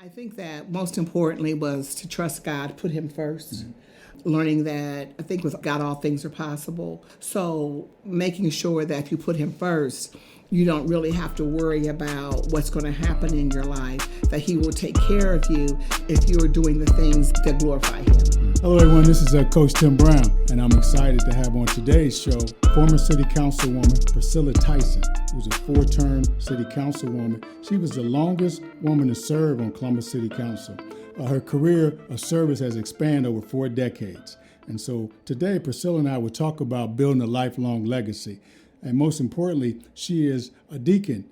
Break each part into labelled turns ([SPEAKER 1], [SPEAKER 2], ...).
[SPEAKER 1] I think that most importantly was to trust God, put Him first. Learning that I think with God all things are possible. So making sure that if you put Him first, you don't really have to worry about what's going to happen in your life, that He will take care of you if you're doing the things that glorify Him.
[SPEAKER 2] Hello everyone, this is Coach Tim Brown, and I'm excited to have on today's show former City Councilwoman Priscilla Tyson, who's a 4-term City Councilwoman. She was the longest woman to serve on Columbus City Council. Her career of service has expanded over 4 decades. And so today, Priscilla and I will talk about building a lifelong legacy. And most importantly, she is a deacon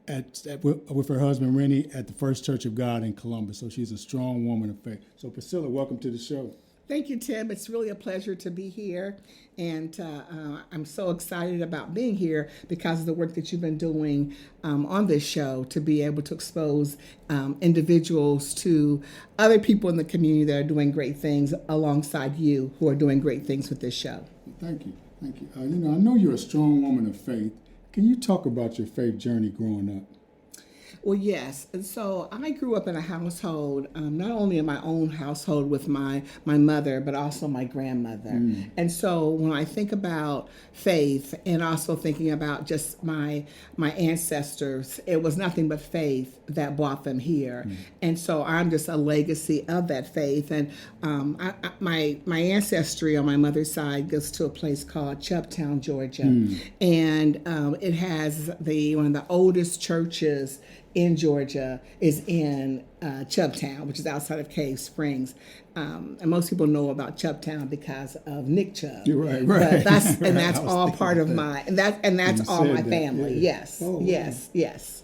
[SPEAKER 2] with her husband, Renny, at the First Church of God in Columbus. So she's a strong woman of faith. So Priscilla, welcome to the show.
[SPEAKER 1] Thank you, Tim. It's really a pleasure to be here. And I'm so excited about being here because of the work that you've been doing on this show to be able to expose individuals to other people in the community that are doing great things alongside you who are doing great things with this show.
[SPEAKER 2] Thank you. Thank you. I know you're a strong woman of faith. Can you talk about your faith journey growing up?
[SPEAKER 1] Well, yes. And so I grew up in a household, not only in my own household with my mother, but also my grandmother. And so when I think about faith and also thinking about just my ancestors, it was nothing but faith that brought them here. And so I'm just a legacy of that faith. And my ancestry on my mother's side goes to a place called Chubtown, Georgia. And it has one of the oldest churches in Georgia is in Chubtown, which is outside of Cave Springs. And most people know about Chubtown because of Nick Chubb.
[SPEAKER 2] You're right.
[SPEAKER 1] But that's all part of my that's all my family.
[SPEAKER 2] Yeah.
[SPEAKER 1] Yes.
[SPEAKER 2] Oh,
[SPEAKER 1] yes.
[SPEAKER 2] wow.
[SPEAKER 1] Yes.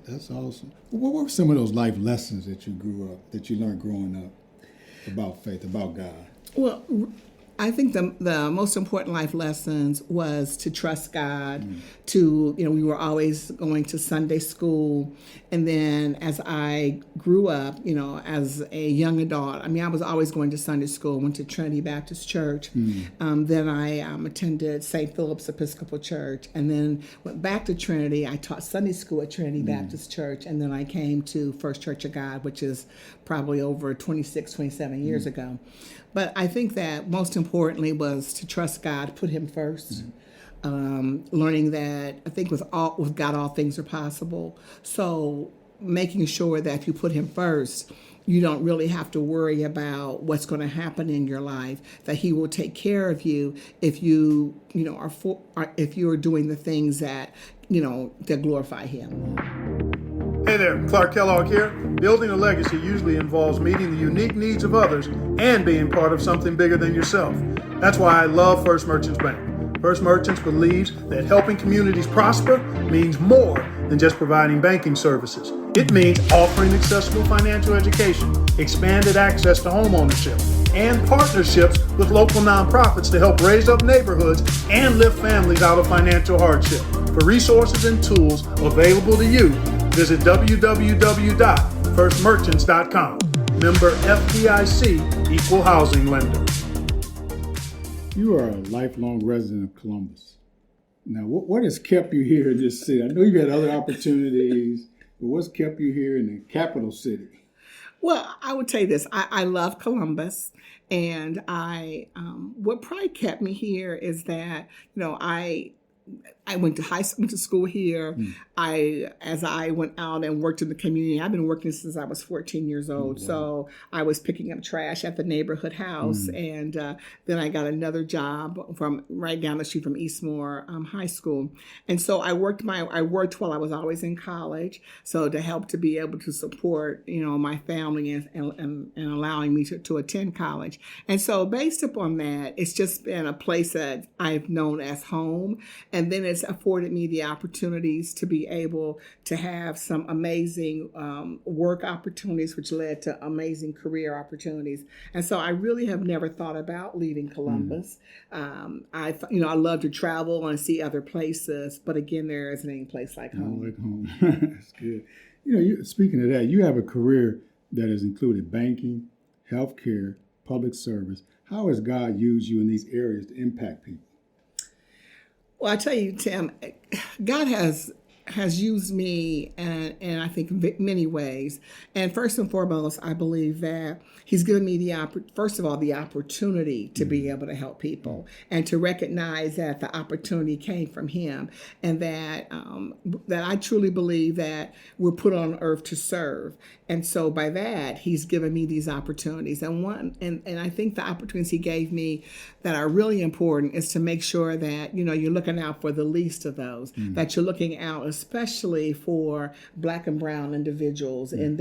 [SPEAKER 2] That's awesome. What were some of those life lessons that you learned growing up about faith, about God?
[SPEAKER 1] Well, I think the most important life lessons was to trust God, we were always going to Sunday school. And then as I grew up, as a young adult, I was always going to Sunday school, went to Trinity Baptist Church. Then I attended St. Philip's Episcopal Church, and then went back to Trinity. I taught Sunday school at Trinity Baptist Church, and then I came to First Church of God, which is probably over 26, 27 years ago. But I think that most importantly was to trust God, put Him first. Learning that I think with God all things are possible. So making sure that if you put Him first, you don't really have to worry about what's going to happen in your life, that He will take care of you if you if you are doing the things that that glorify Him.
[SPEAKER 3] Hey there, Clark Kellogg here. Building a legacy usually involves meeting the unique needs of others and being part of something bigger than yourself. That's why I love First Merchants Bank. First Merchants believes that helping communities prosper means more than just providing banking services. It means offering accessible financial education, expanded access to home ownership, and partnerships with local nonprofits to help raise up neighborhoods and lift families out of financial hardship. For resources and tools available to you, visit www.firstmerchants.com. Member FDIC, Equal Housing Lender.
[SPEAKER 2] You are a lifelong resident of Columbus. Now, what has kept you here in this city? I know you've had other opportunities, but what's kept you here in the capital city?
[SPEAKER 1] Well, I would say this. I love Columbus, and what probably kept me here is that, I went to school here. As I went out and worked in the community, I've been working since I was 14 years old. Wow. So I was picking up trash at the neighborhood house. And then I got another job from right down the street from Eastmoor High School. And so I worked while I was always in college. So to help to be able to support, my family and allowing me to attend college. And so based upon that, it's just been a place that I've known as home. And then it's afforded me the opportunities to be able to have some amazing work opportunities, which led to amazing career opportunities. And so I really have never thought about leaving Columbus. I love to travel and see other places, but again, there isn't any place like home.
[SPEAKER 2] Like home. That's good. Speaking of that, you have a career that has included banking, healthcare, public service. How has God used you in these areas to impact people?
[SPEAKER 1] Well, I tell you, Tim, God has has used me in I think many ways. And first and foremost, I believe that he's given me first of all, the opportunity to be able to help people and to recognize that the opportunity came from him, and that that I truly believe that we're put on earth to serve. And so by that, he's given me these opportunities. And I think the opportunities he gave me that are really important is to make sure that, you're looking out for the least of those, that you're looking out especially for Black and brown individuals in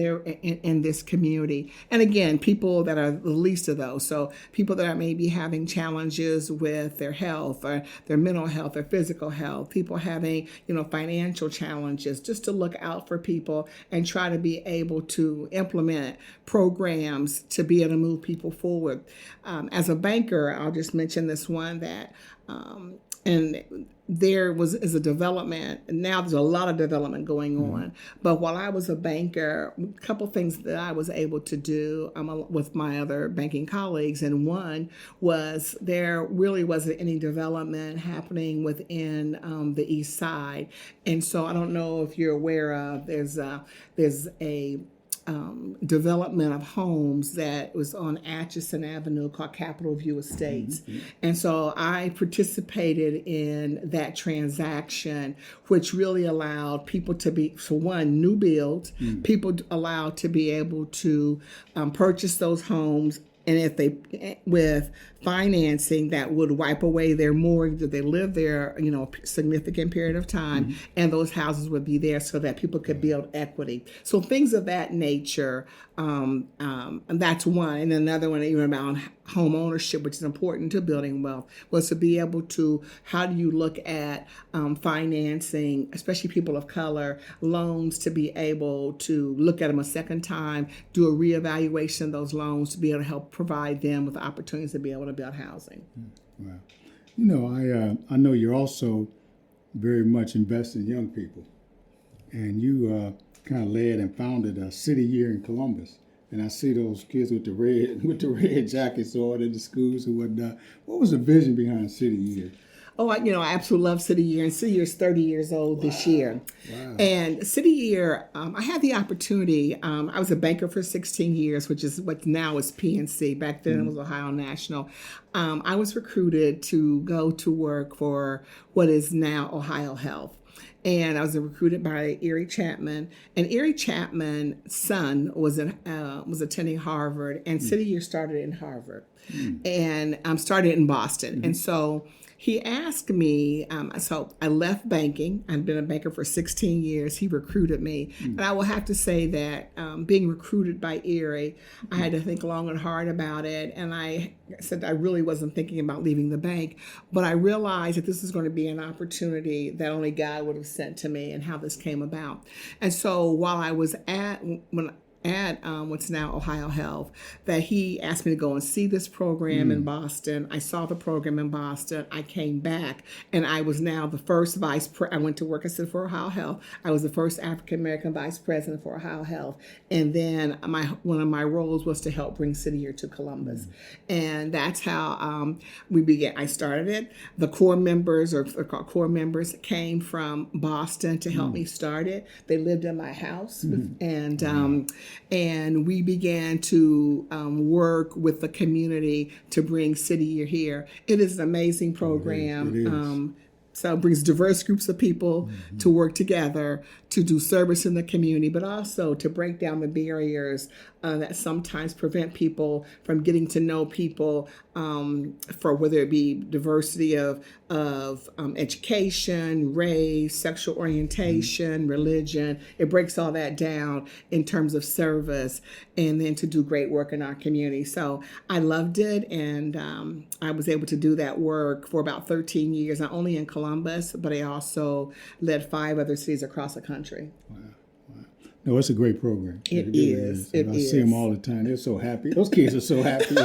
[SPEAKER 1] this community. And again, people that are the least of those. So people that are maybe having challenges with their health or their mental health or physical health, people having, financial challenges, just to look out for people and try to be able to implement programs to be able to move people forward. As a banker, I'll just mention this one that, and there is a development, and now there's a lot of development going on. But while I was a banker, a couple things that I was able to do with my other banking colleagues, and one was there really wasn't any development happening within the East Side. And so I don't know if you're aware of, there's a development of homes that was on Atchison Avenue called Capitol View Estates. And so I participated in that transaction, which really allowed people to be, for one, new builds, people allowed to be able to purchase those homes. And if they, with financing that would wipe away their mortgage, if they lived there, a significant period of time, and those houses would be there so that people could build equity. So things of that nature, and that's one. And another one, even about home ownership, which is important to building wealth, was to be able to, how do you look at financing, especially people of color, loans, to be able to look at them a second time, do a reevaluation of those loans to be able to help provide them with opportunities to be able to build housing.
[SPEAKER 2] Wow. I know you're also very much invested in young people, and you kind of led and founded a City Year in Columbus. And I see those kids with the red jackets on in the schools and whatnot. What was the vision behind City Year?
[SPEAKER 1] Oh, I absolutely love City Year, and City Year is 30 years old this year. Wow. And City Year, I had the opportunity. I was a banker for 16 years, which is what now is PNC. Back then it was Ohio National. I was recruited to go to work for what is now Ohio Health. And I was recruited by Erie Chapman. And Erie Chapman's son was attending Harvard, and City Year started in Harvard, and started in Boston. And so he asked me, so I left banking. I've been a banker for 16 years. He recruited me. And I will have to say that being recruited by Erie, I had to think long and hard about it. And I said I really wasn't thinking about leaving the bank. But I realized that this is going to be an opportunity that only God would have sent to me, and how this came about. And so while I was at what's now Ohio Health, that he asked me to go and see this program in Boston. I saw the program in Boston. I came back, and I was now the first I went to work, I said, for Ohio Health. I was the first African-American vice president for Ohio Health. And then one of my roles was to help bring City Year to Columbus. And that's how we began. I started it. The core members came from Boston to help me start it. They lived in my house, and we began to work with the community to bring City Year here. It is an amazing program. It is. So it brings diverse groups of people to work together to do service in the community, but also to break down the barriers that sometimes prevent people from getting to know people, for whether it be diversity of education, race, sexual orientation, religion. It breaks all that down in terms of service, and then to do great work in our community. So I loved it, and I was able to do that work for about 13 years, not only in Columbus, but I also led 5 other cities across the country.
[SPEAKER 2] Wow. No, it's a great program.
[SPEAKER 1] It really is.
[SPEAKER 2] I see them all the time. They're so happy. Those kids are so happy.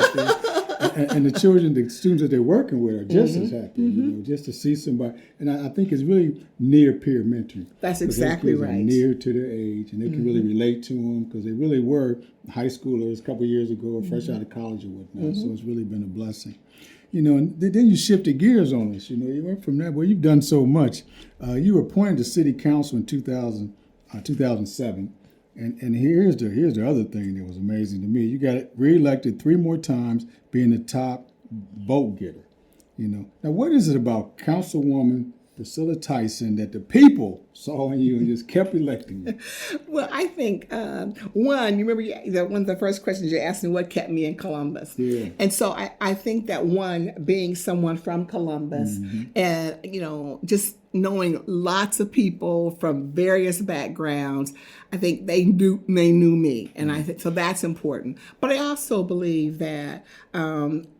[SPEAKER 2] And the children, the students that they're working with are just as happy, just to see somebody. And I think it's really near peer mentoring.
[SPEAKER 1] That's exactly right.
[SPEAKER 2] Near to their age, and they can really relate to them, because they really were high schoolers a couple of years ago, or fresh out of college or whatnot. So it's really been a blessing. And then you shifted gears on us. You went from that. Well, you've done so much. You were appointed to city council in 2007. And here's the other thing that was amazing to me. You got reelected 3 more times, being the top vote getter. Now, what is it about Councilwoman Priscilla Tyson that the people saw in you and just kept electing you?
[SPEAKER 1] Well, I think, one, you remember one of the first questions you asked me, what kept me in Columbus?
[SPEAKER 2] Yeah.
[SPEAKER 1] And so I think that, one, being someone from Columbus and, just knowing lots of people from various backgrounds, I think they knew me. And I think so that's important. But I also believe that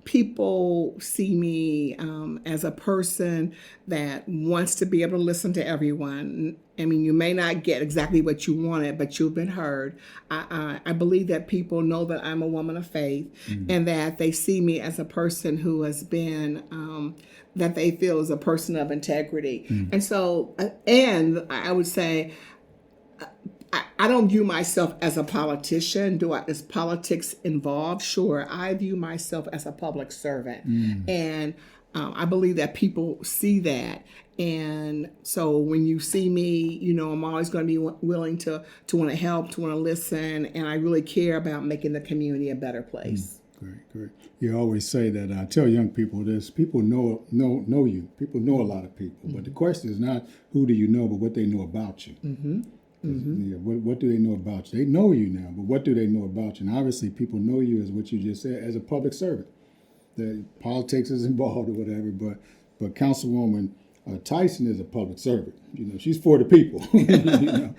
[SPEAKER 1] people see me as a person that wants to be able to listen to everyone. I mean, you may not get exactly what you wanted, but you've been heard. I believe that people know that I'm a woman of faith and that they see me as a person who has been, that they feel is a person of integrity. And so, and I would say, I don't view myself as a politician. Is politics involved? Sure. I view myself as a public servant. And I believe that people see that. And so when you see me, I'm always going to be willing to want to help, to want to listen. And I really care about making the community a better place.
[SPEAKER 2] Great. You always say that. I tell young people this: people know you. People know a lot of people, but the question is not who do you know, but what they know about you. Yeah, what do they know about you? They know you now, but what do they know about you? And obviously, people know you as what you just said, as a public servant. The politics is involved or whatever, but Councilwoman Tyson is a public servant. She's for the people.
[SPEAKER 1] And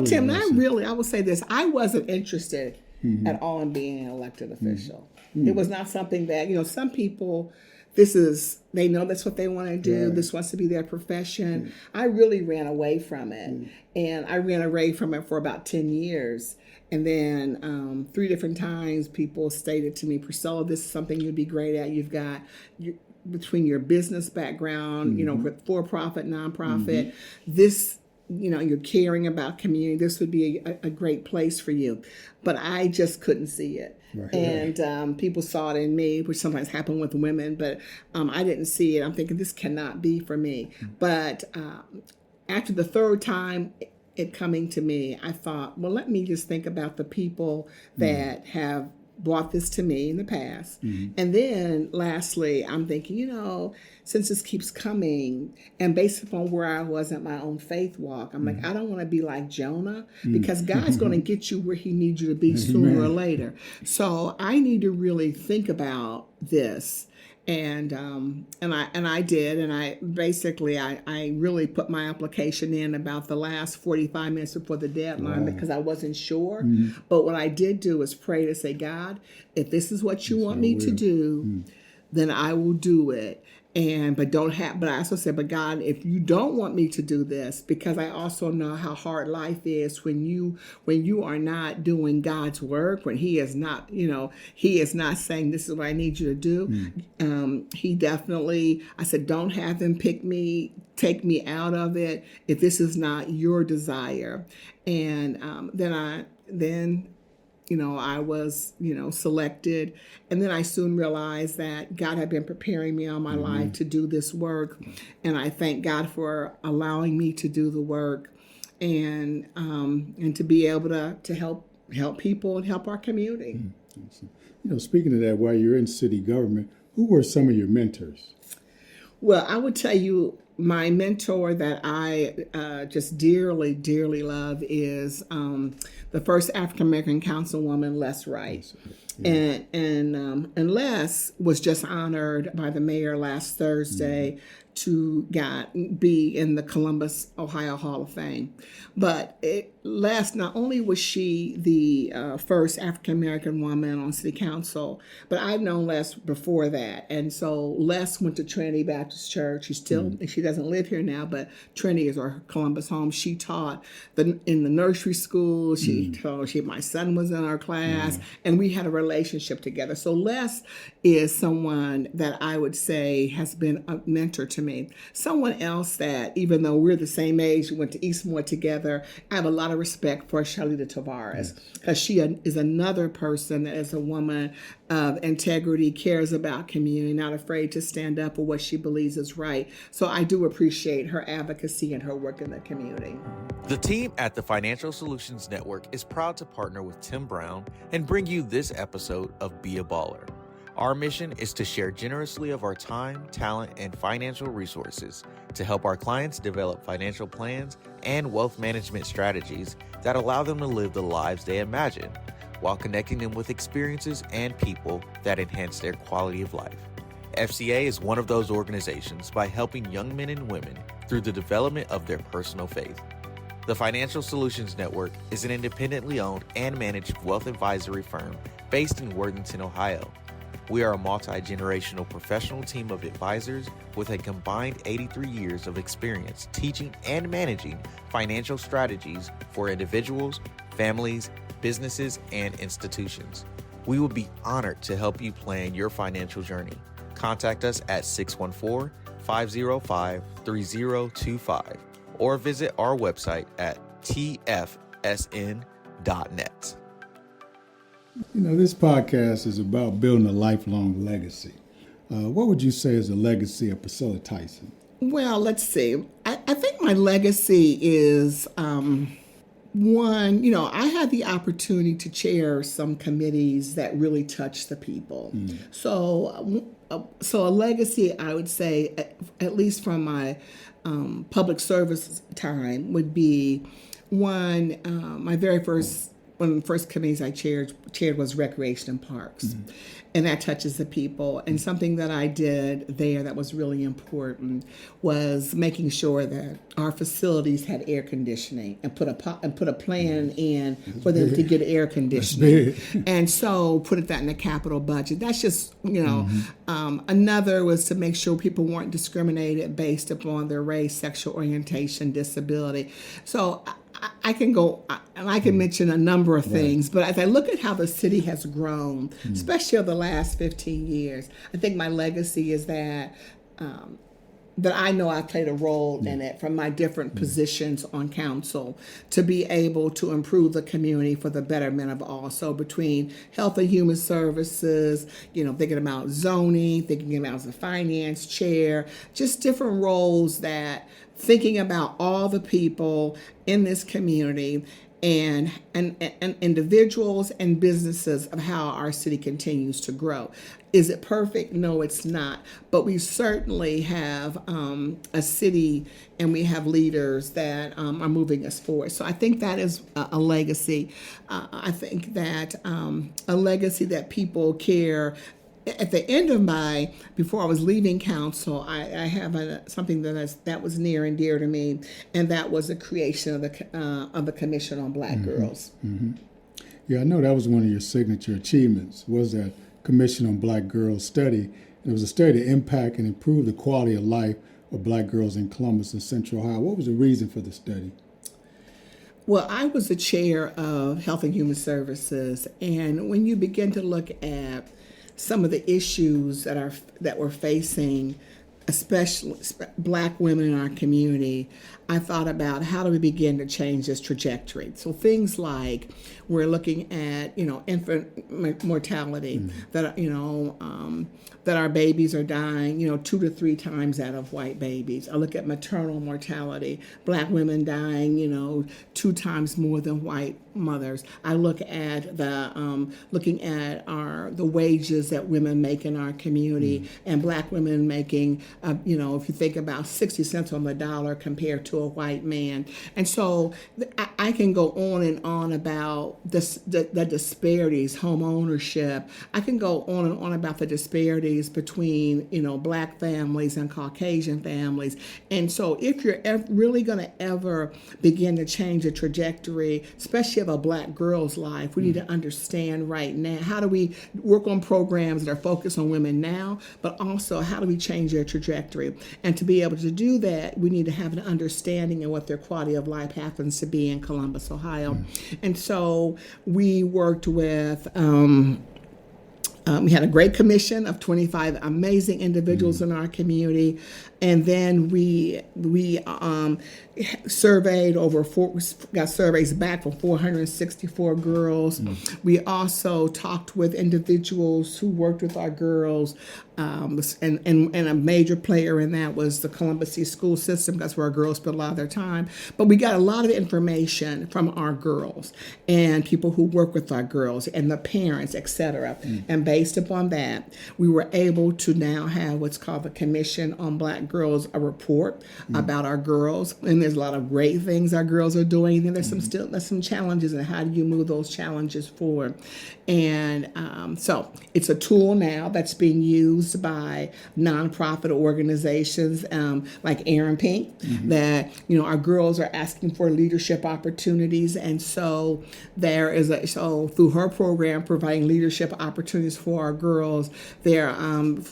[SPEAKER 1] Tim, I will say this: I wasn't interested at all in being an elected official. It was not something that, some people, they know that's what they want to do. Right. This wants to be their profession. I really ran away from it. And I ran away from it for about 10 years. And then 3 different times people stated to me, Priscilla, this is something you'd be great at. You've got between your business background, with for-profit, nonprofit, this, you're caring about community. This would be a great place for you. But I just couldn't see it. Right. And people saw it in me, which sometimes happened with women, but I didn't see it. I'm thinking this cannot be for me. But after the 3rd time it coming to me, I thought, well, let me just think about the people that have brought this to me in the past. And then lastly, I'm thinking, since this keeps coming and based upon where I was at my own faith walk, I'm like, I don't want to be like Jonah because God's going to get you where he needs you to be sooner or later. So I need to really think about this. And I did, and I really put my application in about the last 45 minutes before the deadline because I wasn't sure. But what I did do is pray to say, God, if this is what you want me to do, then I will do it. But I also said, but God, if you don't want me to do this, because I also know how hard life is when you are not doing God's work, when he is not, he is not saying this is what I need you to do. He definitely, I said, don't have him take me out of it if this is not your desire. And then I was, selected. And then I soon realized that God had been preparing me all my life to do this work. And I thank God for allowing me to do the work and to be able to help people and help our community.
[SPEAKER 2] Speaking of that, while you're in city government, who were some of your mentors?
[SPEAKER 1] Well, I would tell you, my mentor that I just dearly, dearly love is the first African-American councilwoman, Les Wright. Yeah. And Les was just honored by the mayor last Thursday to be in the Columbus, Ohio Hall of Fame. But Les, not only was she the first African-American woman on city council, but I've known Les before that. And so Les went to Trinity Baptist Church. She doesn't live here now, but Trinity is her Columbus home. She taught in the nursery school. My son was in our class, and we had a relationship together. So Les is someone that I would say has been a mentor to me. Someone else that, even though we're the same age, we went to Eastmoor together, I have a lot of respect for Shalita Tavares, because she is another person that is a woman of integrity, cares about community, not afraid to stand up for what she believes is right. So I do appreciate her advocacy and her work in the community.
[SPEAKER 4] The team at the Financial Solutions Network is proud to partner with Tim Brown and bring you this episode of Be a Baller. Our mission is to share generously of our time, talent, and financial resources to help our clients develop financial plans and wealth management strategies that allow them to live the lives they imagine, while connecting them with experiences and people that enhance their quality of life. FCA is one of those organizations by helping young men and women through the development of their personal faith. The Financial Solutions Network is an independently owned and managed wealth advisory firm based in Worthington, Ohio. We are a multi-generational professional team of advisors with a combined 83 years of experience teaching and managing financial strategies for individuals, families, businesses, and institutions. We will be honored to help you plan your financial journey. Contact us at 614-505-3025 or visit our website at tfsn.net.
[SPEAKER 2] You know, this podcast is about building a lifelong legacy. What would you say is the legacy of Priscilla Tyson?
[SPEAKER 1] Well, let's see. I think my legacy is, one, you know, I had the opportunity to chair some committees that really touch the people. So a legacy, I would say, at least from my public service time, would be one, my very first, one of the first committees I chaired was Recreation and Parks. And that touches the people. And something that I did there that was really important was making sure that our facilities had air conditioning and put a plan in for them to get air conditioning. And so put that in the capital budget. That's just, you know, another was to make sure people weren't discriminated based upon their race, sexual orientation, disability. So I can go, and I can mention a number of things, but as I look at how the city has grown, especially over the last 15 years, I think my legacy is that I know I played a role in it from my different positions on council to be able to improve the community for the betterment of all. So between health and human services, you know, thinking about zoning, thinking about as a finance chair, just different roles that thinking about all the people in this community and individuals and businesses of how our city continues to grow. Is it perfect? No, it's not. But we certainly have a city and we have leaders that are moving us forward. So I think that is a legacy. I think that a legacy that people care. At the end of before I was leaving council, I have something that was near and dear to me, and that was the creation of the Commission on Black Girls.
[SPEAKER 2] Yeah, I know that was one of your signature achievements, was that Commission on Black Girls study. It was a study to impact and improve the quality of life of Black girls in Columbus and Central Ohio. What was the reason for the study?
[SPEAKER 1] Well, I was the chair of Health and Human Services, and when you begin to look at some of the issues that we're facing, especially Black women in our community, I thought about how do we begin to change this trajectory. So things like we're looking at, you know, infant mortality, that, you know, that our babies are dying, you know, 2 to 3 times that of white babies. I look at maternal mortality, Black women dying, you know, 2 times more than white mothers. I look at looking at the wages that women make in our community, and Black women making, you know, if you think about 60 cents on the dollar compared to a white man. And so I can go on and on about the disparities, home ownership. I can go on and on about the disparities between, you know, Black families and Caucasian families. And so if you're really going to ever begin to change the trajectory, especially of a Black girl's life, we need to understand right now, how do we work on programs that are focused on women now, but also how do we change their trajectory? And to be able to do that, we need to have an understanding of what their quality of life happens to be in Columbus, Ohio. And so we worked with We had a great commission of 25 amazing individuals in our community, and then we surveyed got surveys back from 464 girls. We also talked with individuals who worked with our girls, and a major player in that was the Columbus City School System. That's where our girls spent a lot of their time. But we got a lot of information from our girls and people who work with our girls and the parents, etc. And based upon that, we were able to now have what's called the Commission on Black Girls, a report about our girls. And there's a lot of great things our girls are doing. And there's some challenges, and how do you move those challenges forward? And so it's a tool now that's being used by nonprofit organizations like Aaron Pink, that our girls are asking for leadership opportunities, and so there is through her program providing leadership opportunities for our girls. There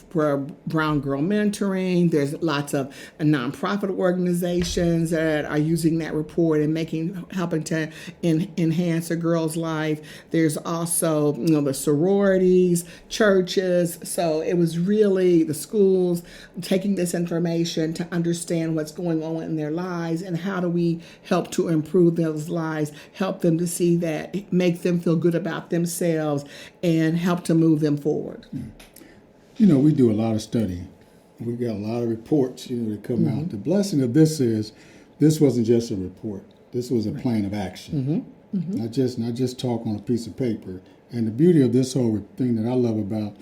[SPEAKER 1] for Brown Girl Mentoring, there's lots of nonprofit organizations that are using that report and helping to enhance a girl's life. There's also the sororities, churches. So it was really the schools taking this information to understand what's going on in their lives and how do we help to improve those lives, help them to see that, make them feel good about themselves, and help to move them forward.
[SPEAKER 2] We do a lot of studying. We got a lot of reports, that come out. The blessing of this is, this wasn't just a report. This was a plan of action. Not just talk on a piece of paper. And the beauty of this whole thing that I love about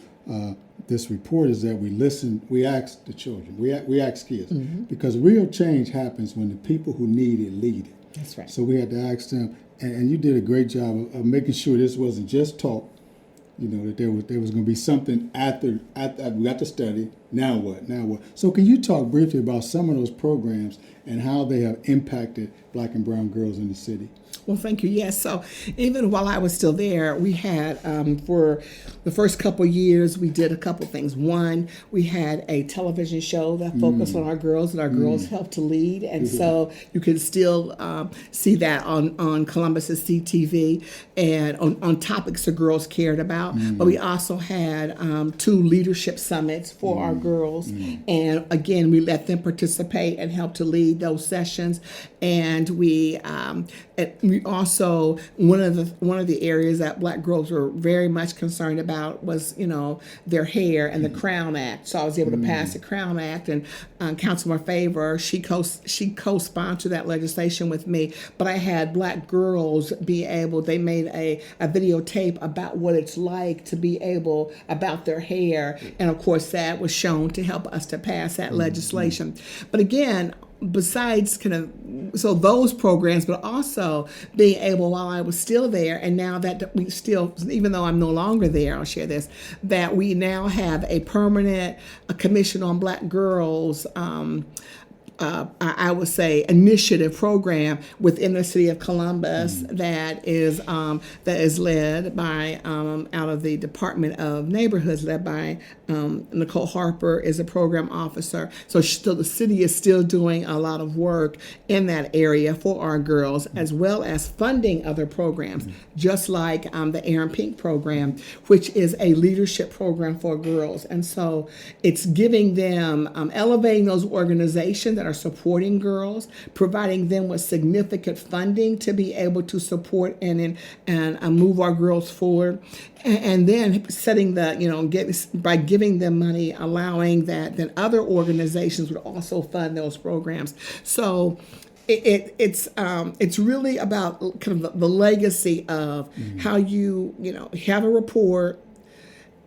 [SPEAKER 2] this report is that we ask the children, we ask kids, because real change happens when the people who need it lead it.
[SPEAKER 1] That's right.
[SPEAKER 2] So we had to ask them, and you did a great job of making sure this wasn't just talk, that there was going to be something after we got to study. Now what? So can you talk briefly about some of those programs and how they have impacted Black and brown girls in the city?
[SPEAKER 1] Well, thank you. Yes. So even while I was still there, we had, for the first couple years, we did a couple things. One, we had a television show that focused on our girls, and our girls helped to lead. And so you can still see that on Columbus's CTV and on topics the girls cared about. But we also had 2 leadership summits for our girls. And again, we let them participate and help to lead those sessions. And we also, one of the areas that Black girls were very much concerned about was, their hair and the Crown Act. So I was able to pass the Crown Act, and Councilwoman Favor, she co-sponsored that legislation with me. But I had Black girls they made a videotape about what it's like to be able, about their hair. And of course, that was shown to help us to pass that legislation. But again, besides so those programs, but also being able, while I was still there, and now that we still, even though I'm no longer there, I'll share this, that we now have a permanent Commission on Black Girls, I would say, initiative program within the city of Columbus that is led by out of the Department of Neighborhoods, led by Nicole Harper is a program officer. So the city is still doing a lot of work in that area for our girls, as well as funding other programs, just like the Aaron Pink program, which is a leadership program for girls. And so it's giving them, elevating those organizations that are supporting girls, providing them with significant funding to be able to support and move our girls forward. And then setting by giving them money, allowing that then other organizations would also fund those programs. So it's really about kind of the legacy of how you have a report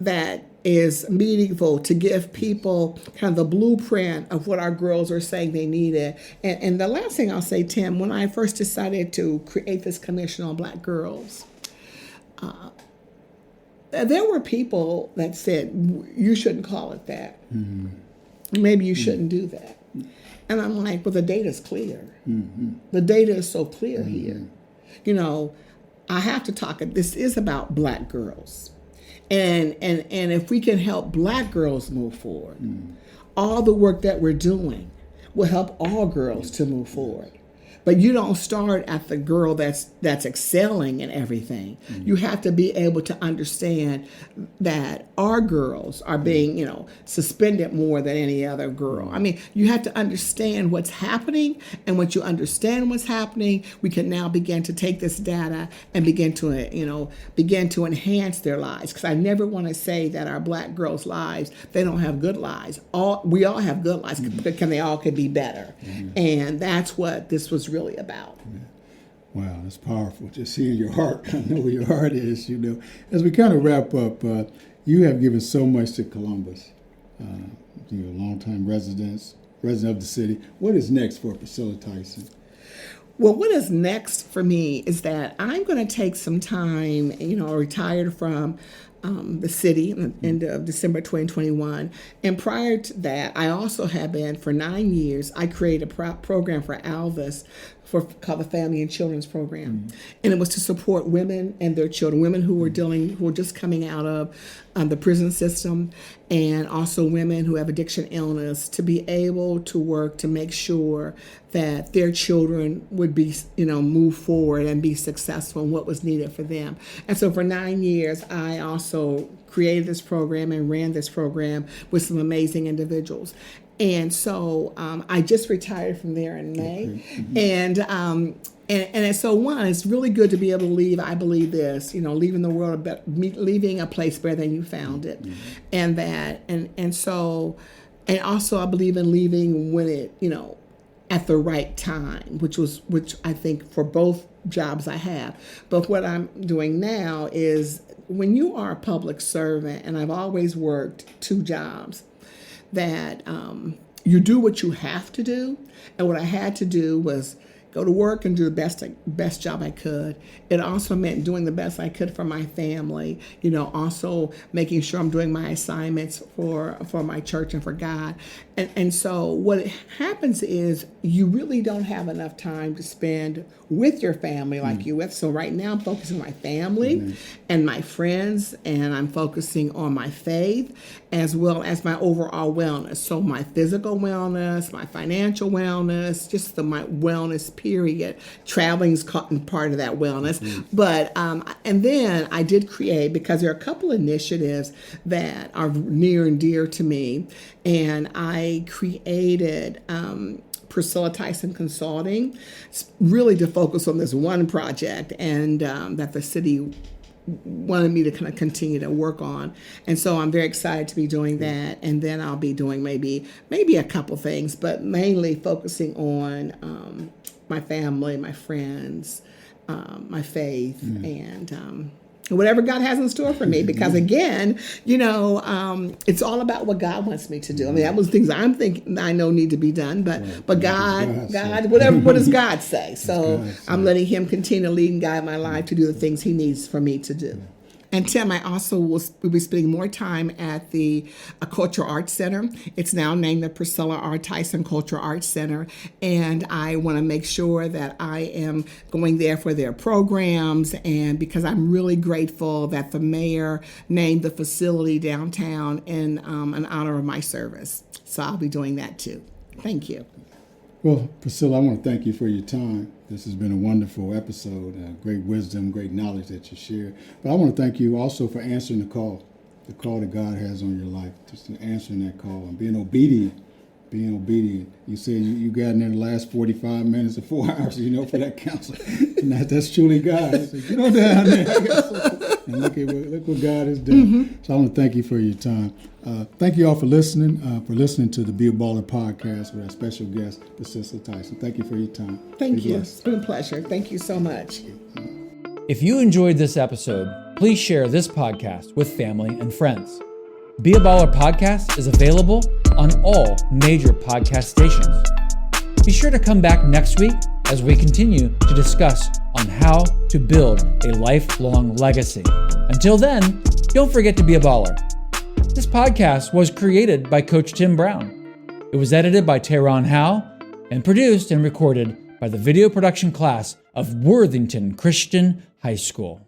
[SPEAKER 1] that is meaningful to give people kind of the blueprint of what our girls are saying they needed. And the last thing I'll say, Tim, when I first decided to create this Commission on Black Girls, there were people that said, you shouldn't call it that. Maybe you shouldn't do that. And I'm like, well, the data's clear. The data is so clear here. I have to talk, this is about Black girls. And if we can help Black girls move forward, all the work that we're doing will help all girls to move forward. But you don't start at the girl that's excelling in everything. You have to be able to understand that our girls are being, suspended more than any other girl. I mean, you have to understand what's happening, and once you understand what's happening, we can now begin to take this data and begin to enhance their lives. Because I never want to say that our Black girls' lives, they don't have good lives. We all have good lives, but they all could be better. And that's what this was really about.
[SPEAKER 2] Wow, that's powerful. Just seeing your heart. I know where your heart is, As we kind of wrap up, you have given so much to Columbus. You're a longtime resident of the city. What is next for Priscilla Tyson?
[SPEAKER 1] Well, what is next for me is that I'm going to take some time, retired from the city in the end of December 2021. And prior to that, I also have been, for 9 years, I created a program for Alvis called the Family and Children's Program. And it was to support women and their children, women who were just coming out of the prison system, and also women who have addiction illness, to be able to work to make sure that their children would be, move forward and be successful in what was needed for them. And so for 9 years, I also created this program and ran this program with some amazing individuals. And so I just retired from there in May. And so it's really good to be able to leave. I believe this, leaving the world, leaving a place better than you found it. And also I believe in leaving when it, at the right time, which I think for both jobs I have. But what I'm doing now is, when you are a public servant, and I've always worked 2 jobs, that you do what you have to do. And what I had to do was go to work and do the best job I could. It also meant doing the best I could for my family, also making sure I'm doing my assignments for my church and for God. And so what happens is, you really don't have enough time to spend with your family like you with. So right now I'm focusing on my family and my friends, and I'm focusing on my faith as well as my overall wellness. So my physical wellness, my financial wellness, just my wellness period. Traveling's part of that wellness. But, and then I did create, because there are a couple initiatives that are near and dear to me, and I created Priscilla Tyson Consulting, really to focus on this one project, and that the city wanted me to kind of continue to work on. And so I'm very excited to be doing that. And then I'll be doing maybe a couple things, but mainly focusing on my family, my friends, my faith, and whatever God has in store for me. Because again, it's all about what God wants me to do. I mean, that was things I'm thinking I know need to be done, but God, what does God say? So I'm letting Him continue to lead and guide my life to do the things He needs for me to do. And Tim, I also will be spending more time at the Cultural Arts Center. It's now named the Priscilla R. Tyson Cultural Arts Center. And I want to make sure that I am going there for their programs, and because I'm really grateful that the mayor named the facility downtown in honor of my service. So I'll be doing that too. Thank you.
[SPEAKER 2] Well, Priscilla, I want to thank you for your time. This has been a wonderful episode, great wisdom, great knowledge that you share. But I want to thank you also for answering the call that God has on your life, just answering that call and being obedient. You said you got in there the last 45 minutes or 4 hours, for that counsel. And that's truly God. I said, get on down there. And look what God has done. So I want to thank you for your time. Thank you all for listening to the Be a Baller podcast with our special guest, Priscilla Tyson. Thank you for your time.
[SPEAKER 1] Thank you. It's been a pleasure. Thank you so much.
[SPEAKER 5] If you enjoyed this episode, please share this podcast with family and friends. Be a Baller podcast is available on all major podcast stations. Be sure to come back next week as we continue to discuss on how to build a lifelong legacy. Until then, don't forget to be a baller. This podcast was created by Coach Tim Brown. It was edited by Tehran Howe and produced and recorded by the video production class of Worthington Christian High School.